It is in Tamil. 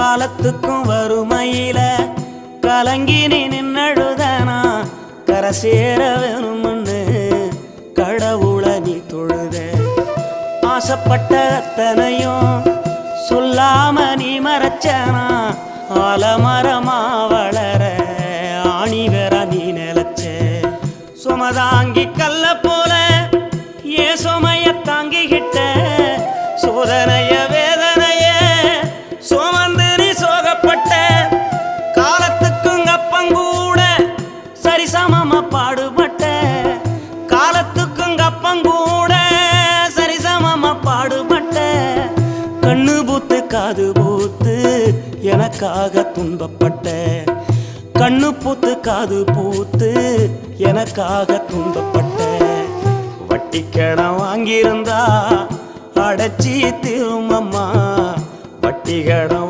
காலத்துக்கும் வறுமையில கலங்கி நீ நின்னழுதனா கரை சேர வேணும்னு கடவுளை நீ தொழுத ஆசைப்பட்ட அத்தனையும் சொல்லாம நீ மறைச்சனா ஆலமரமா வளர ஆணி வேற நீ நிலச்ச சுமதாங்கி கல்ல போல ஏ சுமைய தாங்கிக்கிட்ட சோதனைய வேதனைய சுமந்து நீ சோகப்பட்ட காலத்துக்கும் அப்பங்கூட சரிசமமா பாடுபட்ட காலத்துக்கும் அப்பங்கூட சரிசமமா பாடுபட்ட கண்ணு பூத்து காது பூத்து எனக்காக துன்பப்பட்ட கண்ணு பூத்து காது பூத்து எனக்காக துன்பப்பட்ட வட்டி கடன் வாங்கியிருந்தா அடைச்சி திரும்பம்மா வட்டி கடன்